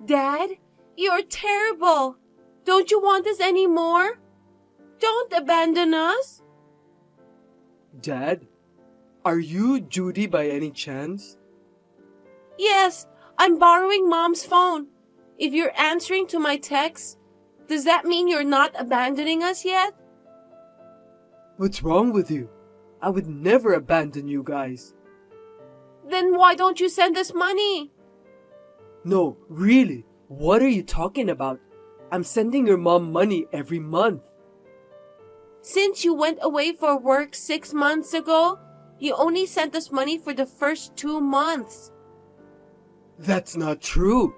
Dad, you're terrible. Don't you want us anymore? Don't abandon us. Dad, are you Judy by any chance? Yes, I'm borrowing Mom's phone. If you're answering to my texts, does that mean you're not abandoning us yet? What's wrong with you? I would never abandon you guys. Then why don't you send us money? No, really, what are you talking about? I'm sending your mom money every month. Since you went away for work 6 months ago, you only sent us money for the first 2 months. That's not true.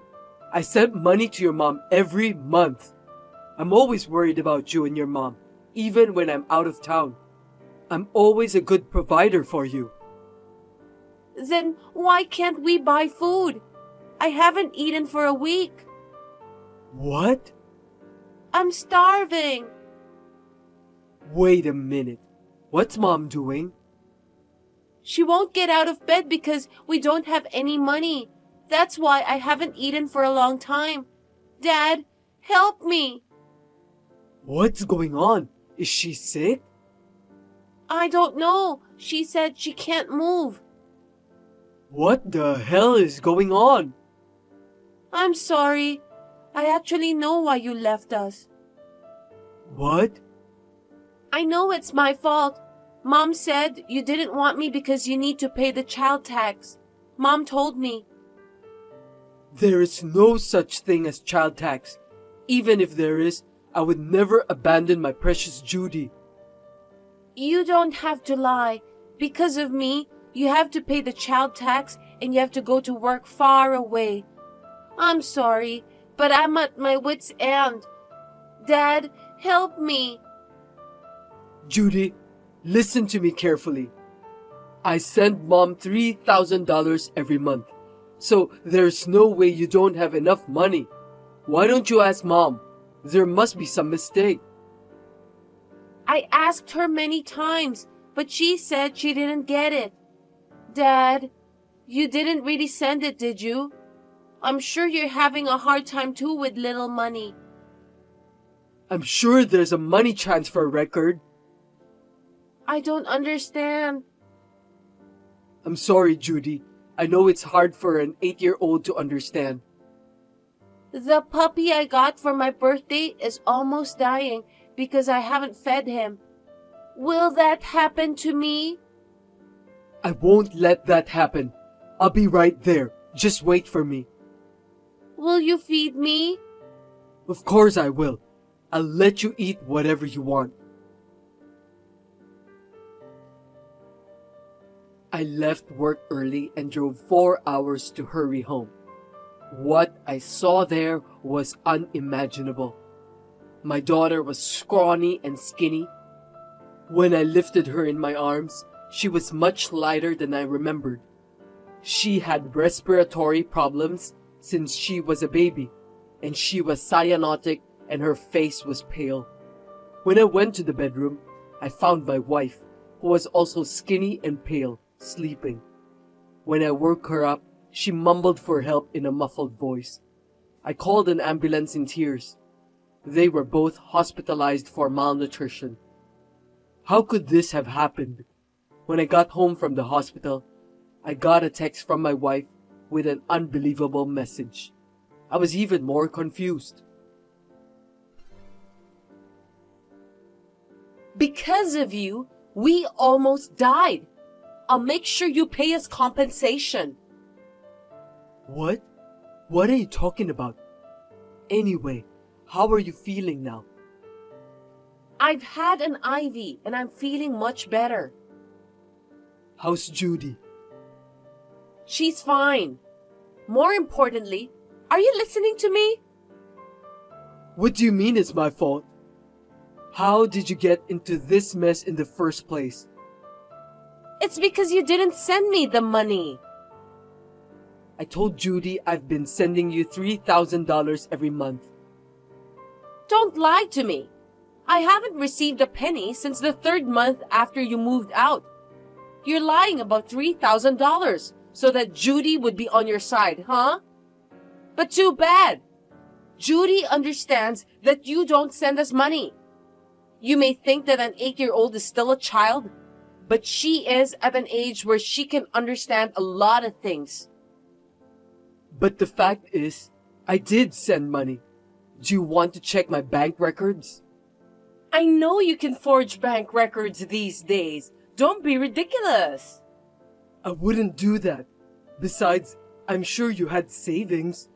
I sent money to your mom every month. I'm always worried about you and your mom, even when I'm out of town. I'm always a good provider for you. Then why can't we buy food? I haven't eaten for a week. What? I'm starving. Wait a minute. What's Mom doing? She won't get out of bed because we don't have any money. That's why I haven't eaten for a long time. Dad, help me. What's going on? Is she sick? I don't know. She said she can't move. What the hell is going on? I'm sorry. I actually know why you left us. What? I know it's my fault. Mom said you didn't want me because you need to pay the child tax. Mom told me. There is no such thing as child tax. Even if there is, I would never abandon my precious Judy. You don't have to lie. Because of me, you have to pay the child tax and you have to go to work far away. I'm sorry, but I'm at my wit's end. Dad, help me. Judy, listen to me carefully. I send Mom $3,000 every month, so there's no way you don't have enough money. Why don't you ask Mom? There must be some mistake. I asked her many times, but she said she didn't get it. Dad, you didn't really send it, did you? I'm sure you're having a hard time too with little money. I'm sure there's a money transfer record. I don't understand. I'm sorry, Judy. I know it's hard for an 8-year-old to understand. The puppy I got for my birthday is almost dying because I haven't fed him. Will that happen to me? I won't let that happen. I'll be right there. Just wait for me. Will you feed me? Of course I will. I'll let you eat whatever you want. I left work early and drove 4 hours to hurry home. What I saw there was unimaginable. My daughter was scrawny and skinny. When I lifted her in my arms, she was much lighter than I remembered. She had respiratory problems since she was a baby, and she was cyanotic and her face was pale. When I went to the bedroom, I found my wife, who was also skinny and pale, sleeping. When I woke her up, she mumbled for help in a muffled voice. I called an ambulance in tears. They were both hospitalized for malnutrition. How could this have happened? When I got home from the hospital, I got a text from my wife with an unbelievable message. I was even more confused. Because of you, we almost died. I'll make sure you pay us compensation. What? What are you talking about? Anyway, how are you feeling now? I've had an IV and I'm feeling much better. How's Judy? She's fine. More importantly, are you listening to me? What do you mean it's my fault? How did you get into this mess in the first place? It's because you didn't send me the money. I told Judy I've been sending you $3,000 every month. Don't lie to me. I haven't received a penny since the 3rd month after you moved out. You're lying about $3,000 so that Judy would be on your side, huh? But too bad. Judy understands that you don't send us money. You may think that an 8-year-old is still a child, but she is at an age where she can understand a lot of things. But the fact is, I did send money. Do you want to check my bank records? I know you can forge bank records these days. Don't be ridiculous. I wouldn't do that. Besides, I'm sure you had savings.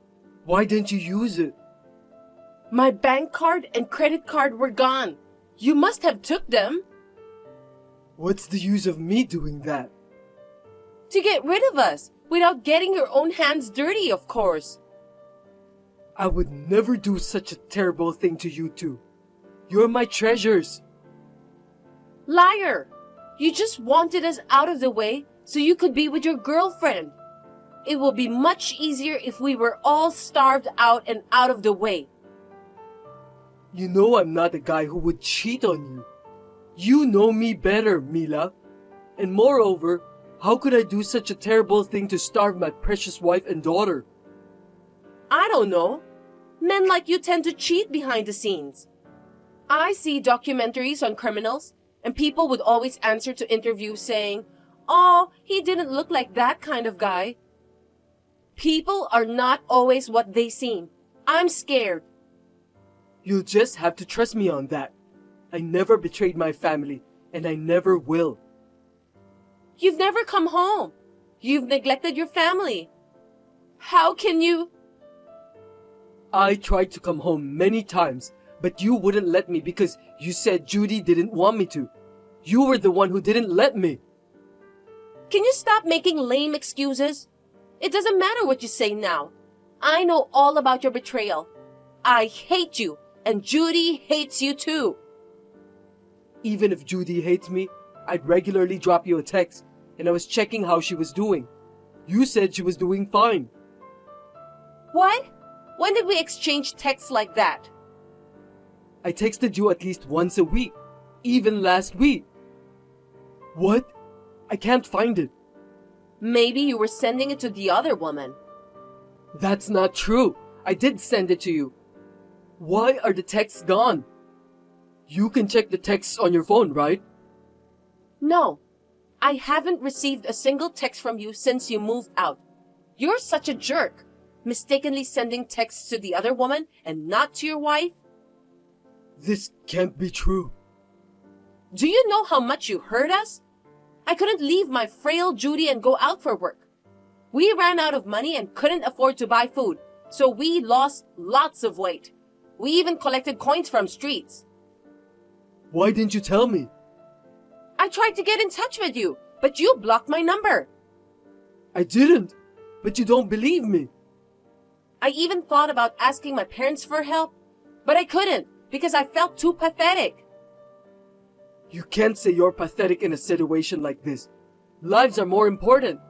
Why didn't you use it? My bank card and credit card were gone. You must have took them. What's the use of me doing that? To get rid of us, without getting your own hands dirty, of course. I would never do such a terrible thing to you two. You're my treasures. Liar! You just wanted us out of the way so you could be with your girlfriend. It will be much easier if we were all starved out and out of the way. You know I'm not a guy who would cheat on you. You know me better, Mila. And moreover, how could I do such a terrible thing to starve my precious wife and daughter? I don't know. Men like you tend to cheat behind the scenes. I see documentaries on criminals, and people would always answer to interviews saying, "Oh, he didn't look like that kind of guy." People are not always what they seem. I'm scared. You'll just have to trust me on that. I never betrayed my family, and I never will. You've never come home. You've neglected your family. How can you? I tried to come home many times, but you wouldn't let me because you said Judy didn't want me to. You were the one who didn't let me. Can you stop making lame excuses? It doesn't matter what you say now. I know all about your betrayal. I hate you, and Judy hates you too. Even if Judy hates me, I'd regularly drop you a text, and I was checking how she was doing. You said she was doing fine. What? When did we exchange texts like that? I texted you at least once a week, even last week. What? I can't find it. Maybe you were sending it to the other woman. That's not true. I did send it to you. Why are the texts gone? You can check the texts on your phone, right? No, I haven't received a single text from you since you moved out. You're such a jerk, mistakenly sending texts to the other woman and not to your wife. This can't be true. Do you know how much you hurt us? I couldn't leave my frail Judy and go out for work. We ran out of money and couldn't afford to buy food, so we lost lots of weight. We even collected coins from streets. Why didn't you tell me? I tried to get in touch with you, but you blocked my number. I didn't, but you don't believe me. I even thought about asking my parents for help, but I couldn't because I felt too pathetic. You can't say you're pathetic in a situation like this. Lives are more important.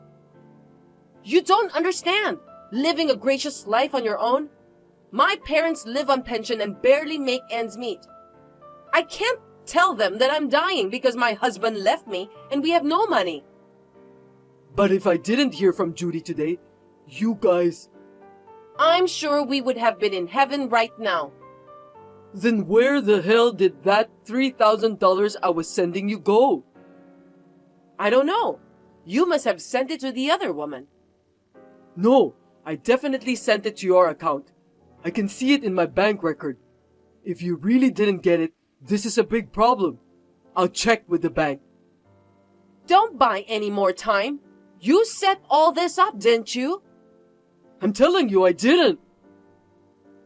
You don't understand. Living a gracious life on your own. My parents live on pension and barely make ends meet. I can't tell them that I'm dying because my husband left me and we have no money. But if I didn't hear from Judy today, you guys... I'm sure we would have been in heaven right now. Then where the hell did that $3,000 I was sending you go? I don't know. You must have sent it to the other woman. No, I definitely sent it to your account. I can see it in my bank record. If you really didn't get it, this is a big problem. I'll check with the bank. Don't buy any more time. You set all this up, didn't you? I'm telling you I didn't.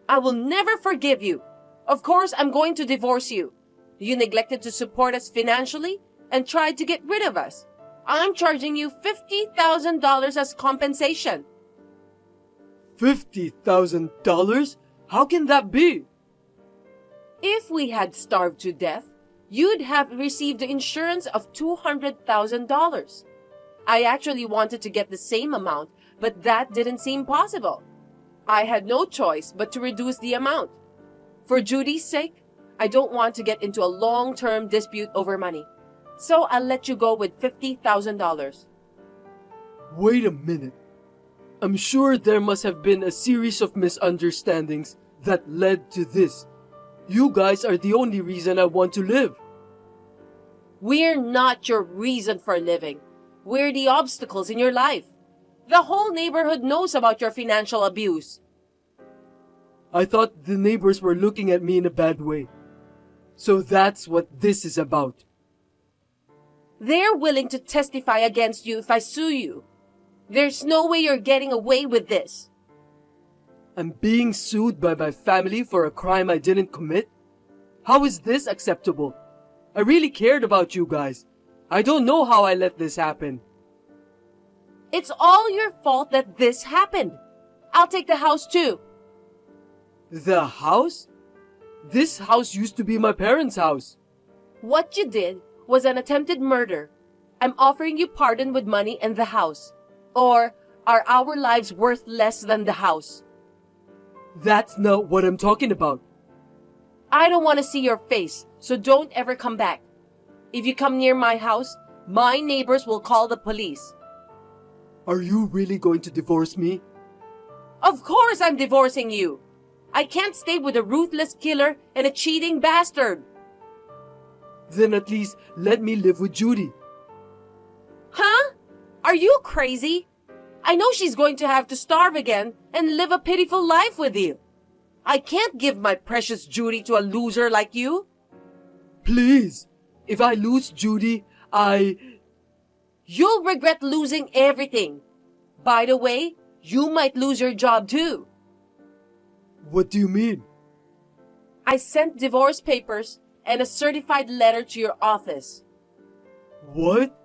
I will never forgive you. Of course, I'm going to divorce you. You neglected to support us financially and tried to get rid of us. I'm charging you $50,000 as compensation. $50,000? How can that be? If we had starved to death, you'd have received the insurance of $200,000. I actually wanted to get the same amount, but that didn't seem possible. I had no choice but to reduce the amount. For Judy's sake, I don't want to get into a long-term dispute over money. So I'll let you go with $50,000. Wait a minute. I'm sure there must have been a series of misunderstandings that led to this. You guys are the only reason I want to live. We're not your reason for living. We're the obstacles in your life. The whole neighborhood knows about your financial abuse. I thought the neighbors were looking at me in a bad way. So that's what this is about. They're willing to testify against you if I sue you. There's no way you're getting away with this. I'm being sued by my family for a crime I didn't commit? How is this acceptable? I really cared about you guys. I don't know how I let this happen. It's all your fault that this happened. I'll take the house too. The house? This house used to be my parents' house. What you did was an attempted murder. I'm offering you pardon with money and the house. Or are our lives worth less than the house? That's not what I'm talking about. I don't want to see your face, so don't ever come back. If you come near my house, my neighbors will call the police. Are you really going to divorce me? Of course I'm divorcing you. I can't stay with a ruthless killer and a cheating bastard. Then at least let me live with Judy. Huh? Are you crazy? I know she's going to have to starve again and live a pitiful life with you. I can't give my precious Judy to a loser like you. Please, if I lose Judy, You'll regret losing everything. By the way, you might lose your job too. What do you mean? I sent divorce papers and a certified letter to your office. What?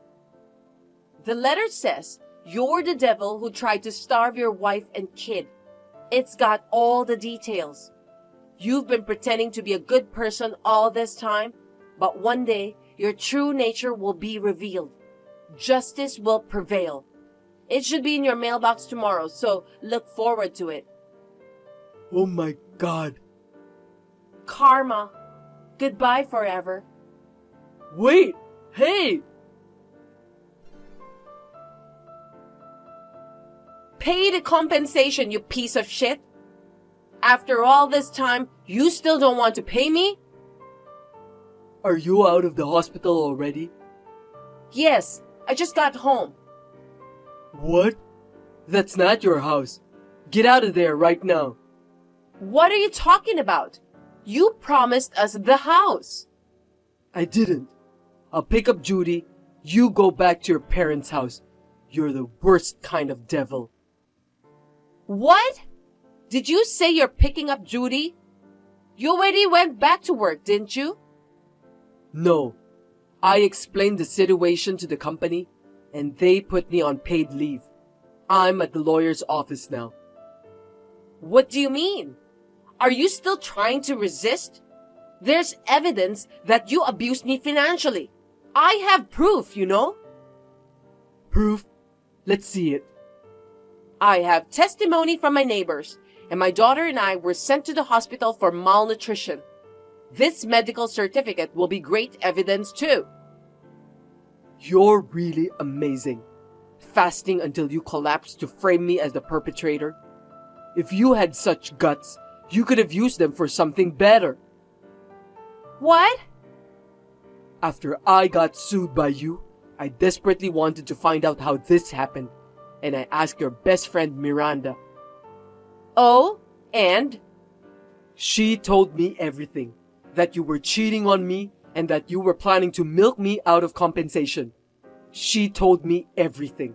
The letter says you're the devil who tried to starve your wife and kid. It's got all the details. You've been pretending to be a good person all this time, but one day your true nature will be revealed. Justice will prevail. It should be in your mailbox tomorrow, so look forward to it. Oh my God. Karma. Goodbye forever. Wait! Hey! Pay the compensation, you piece of shit. After all this time, you still don't want to pay me? Are you out of the hospital already? Yes, I just got home. What? That's not your house. Get out of there right now. What are you talking about? You promised us the house. I didn't. I'll pick up Judy. You go back to your parents' house. You're the worst kind of devil. What? Did you say you're picking up Judy? You already went back to work, didn't you? No. I explained the situation to the company, and they put me on paid leave. I'm at the lawyer's office now. What do you mean? Are you still trying to resist? There's evidence that you abused me financially. I have proof, you know. Proof? Let's see it. I have testimony from my neighbors, and my daughter and I were sent to the hospital for malnutrition. This medical certificate will be great evidence too. You're really amazing. Fasting until you collapse to frame me as the perpetrator. If you had such guts, you could have used them for something better. What? After I got sued by you, I desperately wanted to find out how this happened, and I asked your best friend Miranda. Oh, and? She told me everything. That you were cheating on me and that you were planning to milk me out of compensation. She told me everything.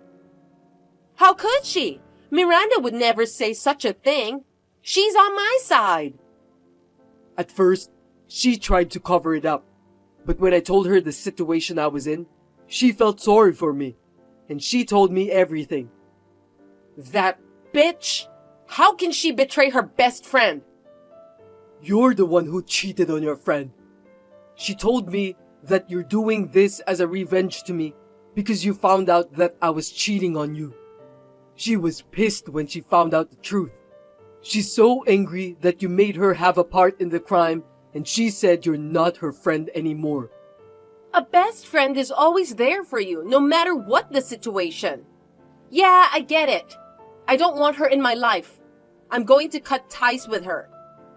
How could she? Miranda would never say such a thing. She's on my side. At first, she tried to cover it up. But when I told her the situation I was in, she felt sorry for me. And she told me everything. That bitch! How can she betray her best friend? You're the one who cheated on your friend. She told me that you're doing this as a revenge to me because you found out that I was cheating on you. She was pissed when she found out the truth. She's so angry that you made her have a part in the crime, and she said you're not her friend anymore. A best friend is always there for you, no matter what the situation. Yeah, I get it. I don't want her in my life. I'm going to cut ties with her.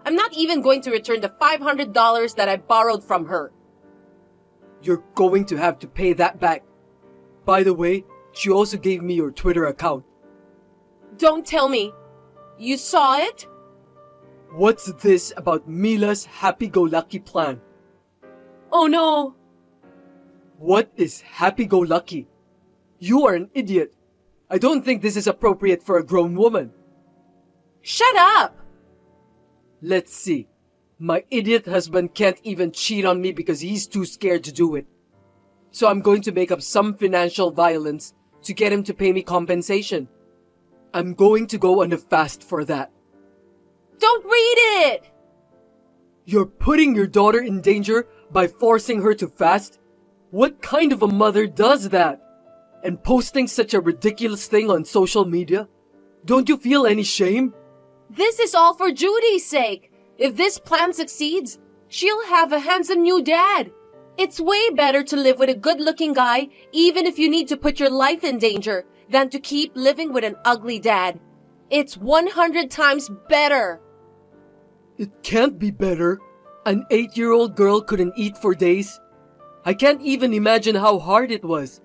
I'm not even going to return the $500 that I borrowed from her. You're going to have to pay that back. By the way, she also gave me your Twitter account. Don't tell me. You saw it? What's this about Mila's happy-go-lucky plan? Oh no. What is happy-go-lucky? You are an idiot. I don't think this is appropriate for a grown woman. Shut up! Let's see. My idiot husband can't even cheat on me because he's too scared to do it. So I'm going to make up some financial violence to get him to pay me compensation. I'm going to go on a fast for that. Don't read it! You're putting your daughter in danger by forcing her to fast? What kind of a mother does that? And posting such a ridiculous thing on social media? Don't you feel any shame? This is all for Judy's sake. If this plan succeeds, she'll have a handsome new dad. It's way better to live with a good-looking guy, even if you need to put your life in danger, than to keep living with an ugly dad. It's 100 times better. It can't be better. An 8-year-old girl couldn't eat for days. I can't even imagine how hard it was.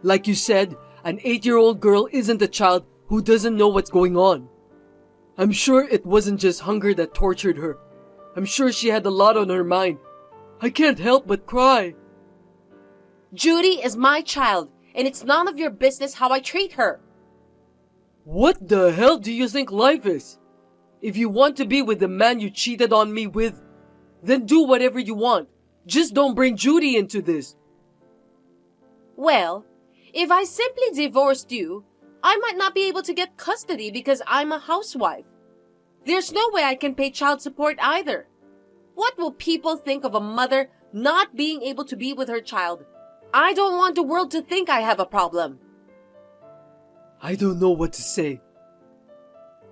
Like you said, an 8-year-old girl isn't a child who doesn't know what's going on. I'm sure it wasn't just hunger that tortured her. I'm sure she had a lot on her mind. I can't help but cry. Judy is my child, and it's none of your business how I treat her. What the hell do you think life is? If you want to be with the man you cheated on me with, then do whatever you want. Just don't bring Judy into this. Well, if I simply divorced you, I might not be able to get custody because I'm a housewife. There's no way I can pay child support either. What will people think of a mother not being able to be with her child? I don't want the world to think I have a problem. I don't know what to say.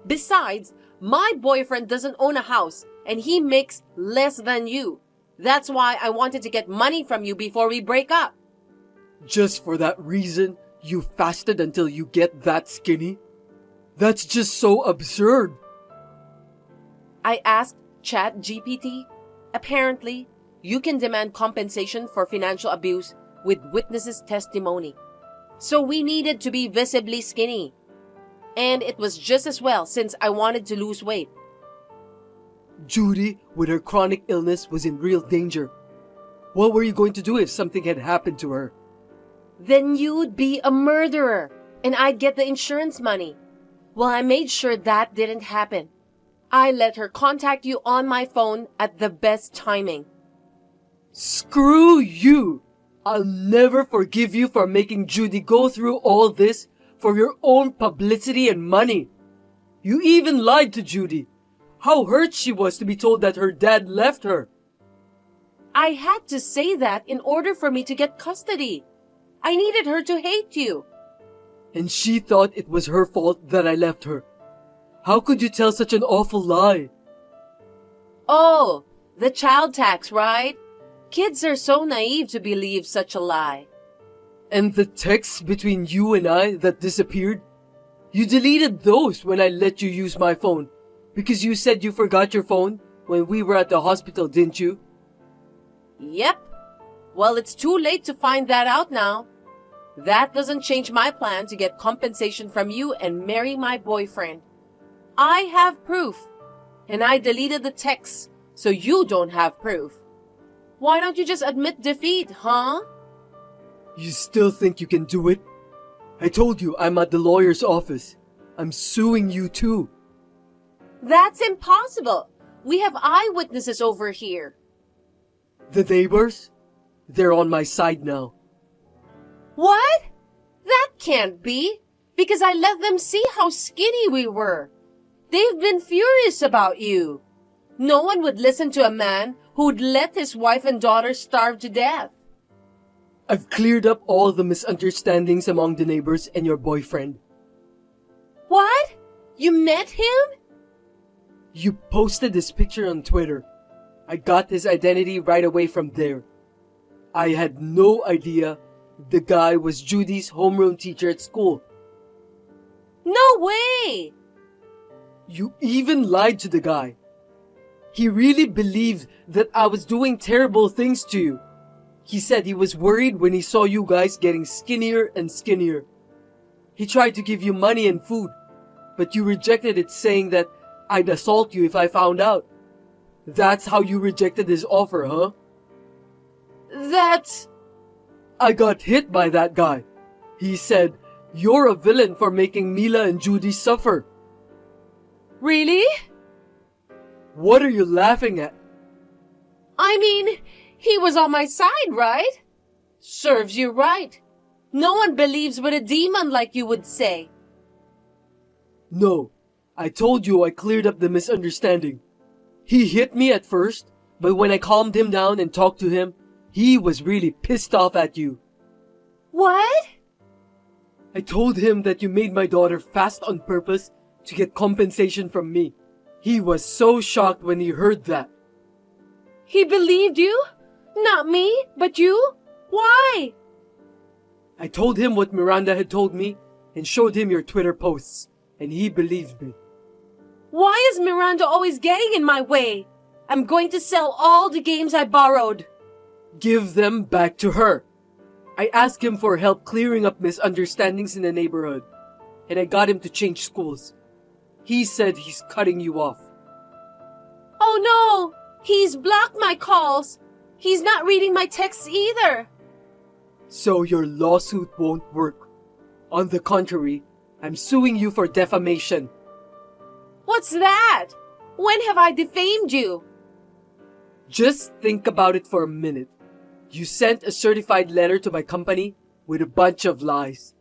Besides, my boyfriend doesn't own a house and he makes less than you. That's why I wanted to get money from you before we break up. Just for that reason, you fasted until you get that skinny? That's just so absurd. I asked ChatGPT. Apparently, you can demand compensation for financial abuse with witnesses' testimony. So we needed to be visibly skinny. And it was just as well since I wanted to lose weight. Judy, with her chronic illness, was in real danger. What were you going to do if something had happened to her? Then you'd be a murderer, and I'd get the insurance money. Well, I made sure that didn't happen. I let her contact you on my phone at the best timing. Screw you! I'll never forgive you for making Judy go through all this for your own publicity and money. You even lied to Judy. How hurt she was to be told that her dad left her. I had to say that in order for me to get custody. I needed her to hate you. And she thought it was her fault that I left her. How could you tell such an awful lie? Oh, the child tax, right? Kids are so naive to believe such a lie. And the texts between you and I that disappeared? You deleted those when I let you use my phone. Because you said you forgot your phone when we were at the hospital, didn't you? Yep. Well, it's too late to find that out now. That doesn't change my plan to get compensation from you and marry my boyfriend. I have proof. And I deleted the texts, so you don't have proof. Why don't you just admit defeat, huh? You still think you can do it? I told you I'm at the lawyer's office. I'm suing you too. That's impossible. We have eyewitnesses over here. The neighbors? They're on my side now. What? That can't be, because I let them see how skinny we were. They've been furious about you. No one would listen to a man who'd let his wife and daughter starve to death. I've cleared up all the misunderstandings among the neighbors and your boyfriend. What? You met him? You posted this picture on Twitter. I got his identity right away from there. I had no idea the guy was Judy's homeroom teacher at school. No No way! You even lied to the guy. He really believed that I was doing terrible things to you. He said he was worried when he saw you guys getting skinnier and skinnier. He tried to give you money and food, but you rejected it, saying that I'd assault you if I found out. That's how you rejected his offer, huh? That's... I got hit by that guy. He said, "You're a villain for making Mila and Judy suffer." Really? What are you laughing at? I mean, he was on my side, right? Serves you right. No one believes what a demon like you would say. No, I told you I cleared up the misunderstanding. He hit me at first, but when I calmed him down and talked to him, he was really pissed off at you. What? I told him that you made my daughter fast on purpose to get compensation from me. He was so shocked when he heard that. He believed you? Not me, but you? Why? I told him what Miranda had told me and showed him your Twitter posts, and he believed me. Why is Miranda always getting in my way? I'm going to sell all the games I borrowed. Give them back to her. I asked him for help clearing up misunderstandings in the neighborhood, and I got him to change schools. He said he's cutting you off. Oh no! He's blocked my calls. He's not reading my texts either. So your lawsuit won't work. On the contrary, I'm suing you for defamation. What's that? When have I defamed you? Just think about it for a minute. You sent a certified letter to my company with a bunch of lies.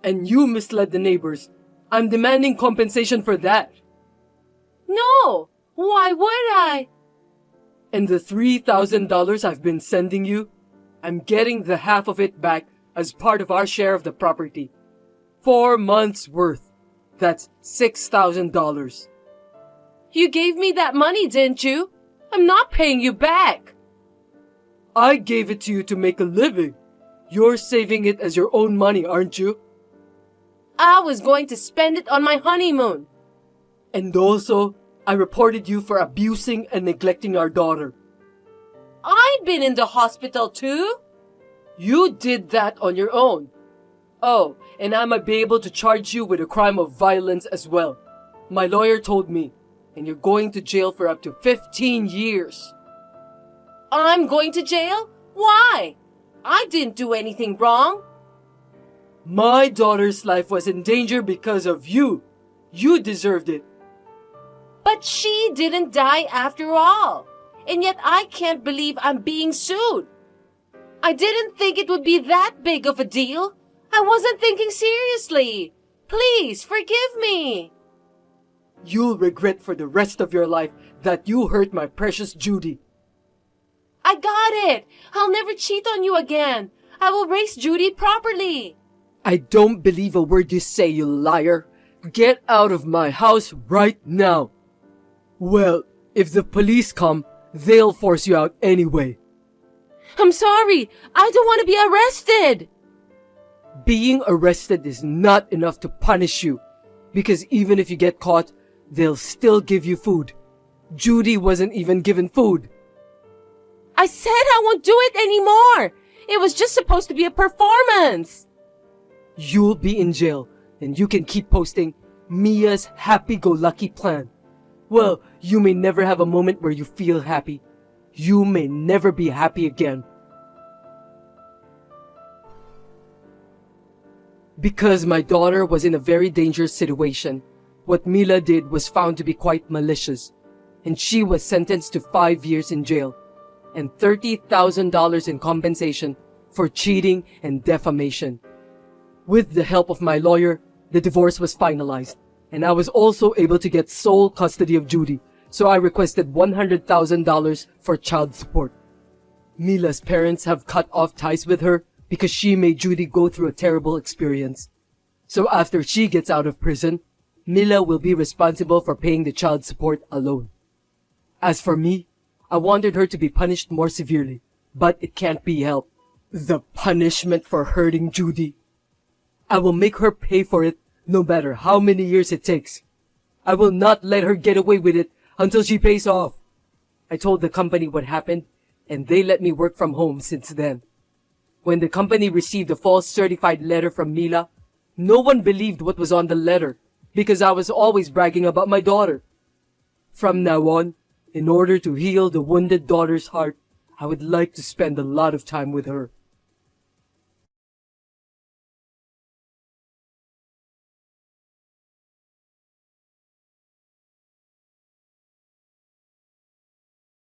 And you misled the neighbors. I'm demanding compensation for that. No! Why would I? And the $3,000 I've been sending you, I'm getting the half of it back as part of our share of the property. 4 months worth. That's $6,000. You gave me that money, didn't you? I'm not paying you back. I gave it to you to make a living. You're saving it as your own money, aren't you? I was going to spend it on my honeymoon. And also, I reported you for abusing and neglecting our daughter. I'd been in the hospital too. You did that on your own. Oh, and I might be able to charge you with a crime of violence as well. My lawyer told me, and you're going to jail for up to 15 years. I'm going to jail? Why? I didn't do anything wrong. My daughter's life was in danger because of you. You deserved it. But she didn't die after all. And yet I can't believe I'm being sued. I didn't think it would be that big of a deal. I wasn't thinking seriously. Please forgive me. You'll regret for the rest of your life that you hurt my precious Judy. I got it. I'll never cheat on you again. I will raise Judy properly. I don't believe a word you say, you liar. Get out of my house right now. Well, if the police come, they'll force you out anyway. I'm sorry. I don't want to be arrested. Being arrested is not enough to punish you, because even if you get caught, they'll still give you food. Judy wasn't even given food. I said I won't do it anymore. It was just supposed to be a performance. You'll be in jail, and you can keep posting Mia's happy-go-lucky plan. Well, you may never have a moment where you feel happy. You may never be happy again. Because my daughter was in a very dangerous situation, what Mila did was found to be quite malicious, and she was sentenced to 5 years in jail and $30,000 in compensation for cheating and defamation. With the help of my lawyer, the divorce was finalized, and I was also able to get sole custody of Judy, so I requested $100,000 for child support. Mila's parents have cut off ties with her because she made Judy go through a terrible experience. So after she gets out of prison, Mila will be responsible for paying the child support alone. As for me, I wanted her to be punished more severely, but it can't be helped. The punishment for hurting Judy. I will make her pay for it no matter how many years it takes. I will not let her get away with it until she pays off. I told the company what happened, and they let me work from home since then. When the company received a false certified letter from Mila, no one believed what was on the letter because I was always bragging about my daughter. From now on, in order to heal the wounded daughter's heart, I would like to spend a lot of time with her.